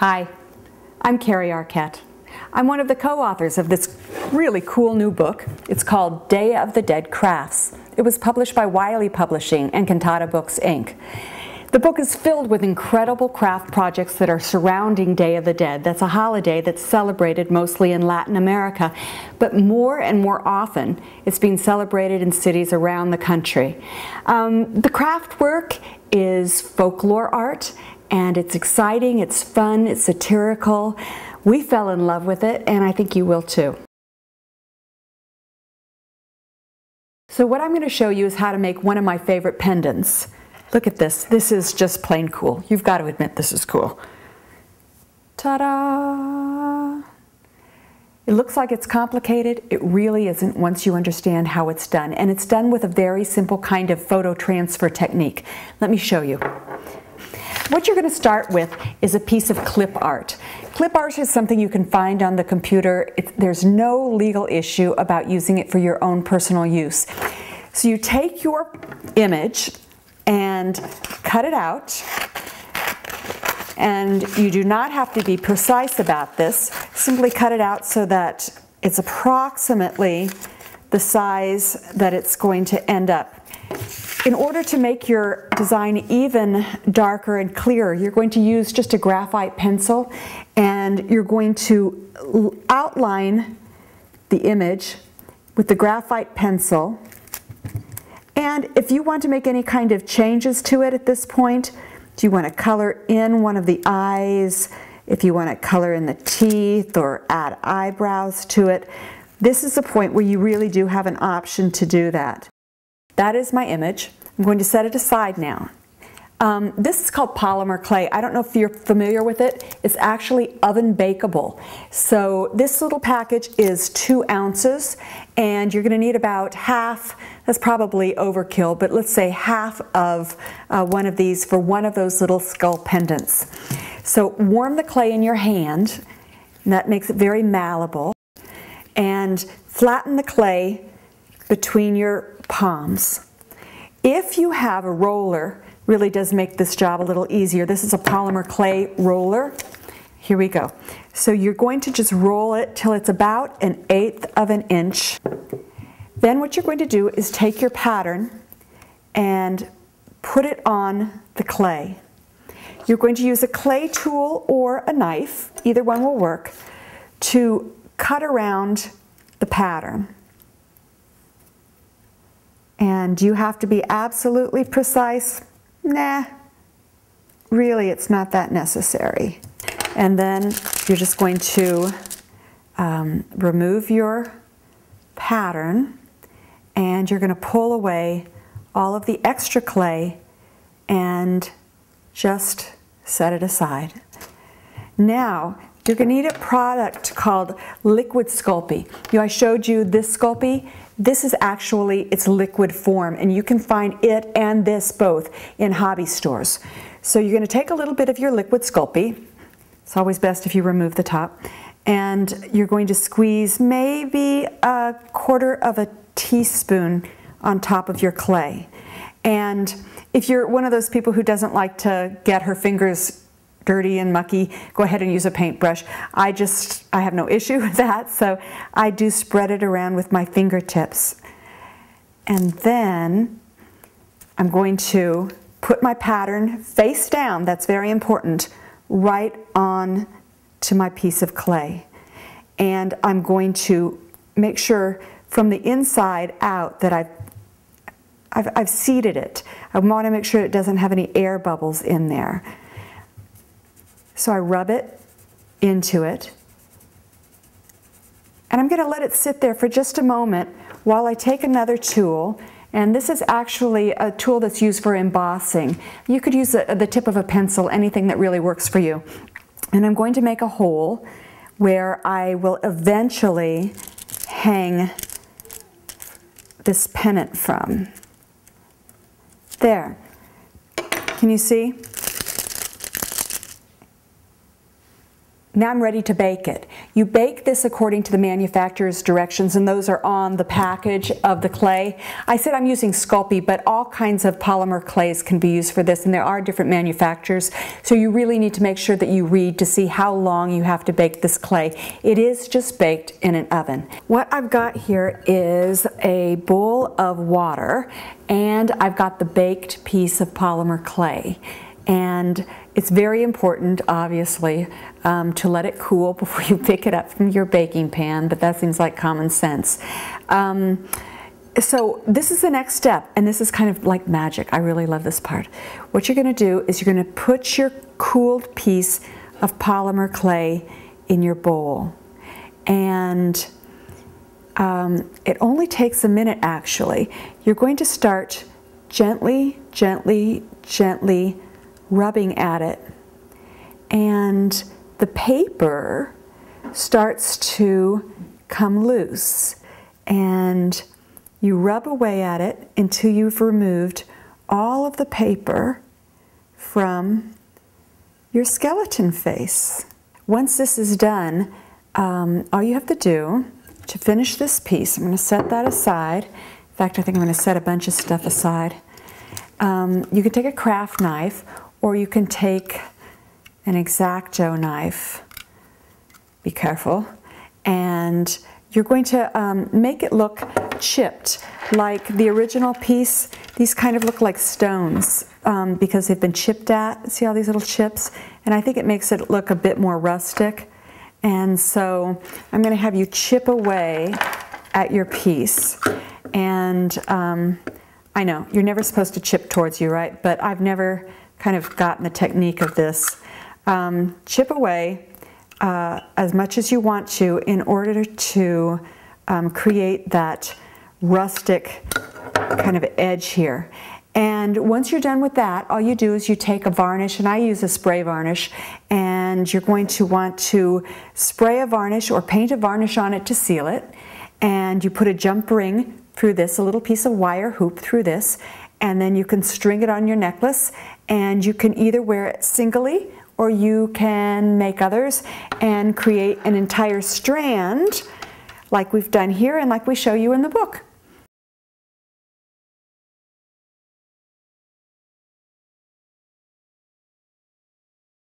Hi, I'm Kerry Arquette. I'm one of the co-authors of this really cool new book. It's called Day of the Dead Crafts. It was published by Wiley Publishing and Cantata Books, Inc. The book is filled with incredible craft projects that are surrounding Day of the Dead. That's a holiday that's celebrated mostly in Latin America, but more and more often it's being celebrated in cities around the country. The craft work is folklore art, and it's exciting, it's fun, it's satirical. We fell in love with it, and I think you will too. So what I'm going to show you is how to make one of my favorite pendants. Look at this. This is just plain cool. You've got to admit this is cool. Ta-da! It looks like it's complicated. It really isn't once you understand how it's done. And it's done with a very simple kind of photo transfer technique. Let me show you. What you're going to start with is a piece of clip art. Clip art is something you can find on the computer. There's no legal issue about using it for your own personal use. So you take your image and cut it out, and you do not have to be precise about this. Simply cut it out so that it's approximately the size that it's going to end up. In order to make your design even darker and clearer, you're going to use just a graphite pencil, and you're going to outline the image with the graphite pencil. And if you want to make any kind of changes to it at this point, do you want to color in one of the eyes, if you want to color in the teeth or add eyebrows to it, this is the point where you really do have an option to do that. That is my image. I'm going to set it aside now. This is called polymer clay. I don't know if you're familiar with it. It's actually oven bakeable. So this little package is 2 ounces, and you're going to need about half, that's probably overkill, but let's say half of one of these for one of those little skull pendants. So warm the clay in your hand, and that makes it very malleable, and flatten the clay between your palms. If you have a roller, really does make this job a little easier. This is a polymer clay roller. Here we go. So you're going to just roll it till it's about 1/8 of an inch. Then what you're going to do is take your pattern and put it on the clay. You're going to use a clay tool or a knife, either one will work, to cut around the pattern. And do you have to be absolutely precise? Nah, really it's not that necessary. And then you're just going to remove your pattern, and you're going to pull away all of the extra clay and just set it aside. Now, you're going to need a product called Liquid Sculpey. I showed you this Sculpey. This is actually its liquid form, and you can find it and this both in hobby stores. So you're going to take a little bit of your Liquid Sculpey. It's always best if you remove the top. And you're going to squeeze maybe 1/4 of a teaspoon on top of your clay. And if you're one of those people who doesn't like to get her fingers dirty and mucky, go ahead and use a paintbrush. I have no issue with that, so I do spread it around with my fingertips. And then I'm going to put my pattern face down, that's very important, right on to my piece of clay. And I'm going to make sure from the inside out that I've seated it. I want to make sure it doesn't have any air bubbles in there. So I rub it into it, and I'm going to let it sit there for just a moment while I take another tool, and this is actually a tool that's used for embossing. You could use the tip of a pencil, anything that really works for you. And I'm going to make a hole where I will eventually hang this pennant from. There. Can you see? Now I'm ready to bake it. You bake this according to the manufacturer's directions, and those are on the package of the clay. I said I'm using Sculpey, but all kinds of polymer clays can be used for this, and there are different manufacturers, so you really need to make sure that you read to see how long you have to bake this clay. It is just baked in an oven. What I've got here is a bowl of water, and I've got the baked piece of polymer clay. And it's very important, obviously, to let it cool before you pick it up from your baking pan, but that seems like common sense. So this is the next step, and this is kind of like magic. I really love this part. What you're going to do is you're going to put your cooled piece of polymer clay in your bowl. And it only takes a minute, actually. You're going to start gently, gently, gently rubbing at it, and the paper starts to come loose, and you rub away at it until you've removed all of the paper from your skeleton face. Once this is done, all you have to do to finish this piece, I'm going to set that aside. In fact, I think I'm going to set a bunch of stuff aside. You can take a craft knife, or you can take an X-Acto knife. Be careful. And you're going to make it look chipped. Like the original piece, these kind of look like stones because they've been chipped at. See all these little chips? And I think it makes it look a bit more rustic. And so I'm going to have you chip away at your piece. And I know, you're never supposed to chip towards you, right? But I've never kind of gotten the technique of this. Chip away as much as you want to in order to create that rustic kind of edge here. And once you're done with that, all you do is you take a varnish, and I use a spray varnish, and you're going to want to spray a varnish or paint a varnish on it to seal it. And you put a jump ring through this, a little piece of wire hoop through this, and then you can string it on your necklace, and you can either wear it singly or you can make others and create an entire strand like we've done here and like we show you in the book.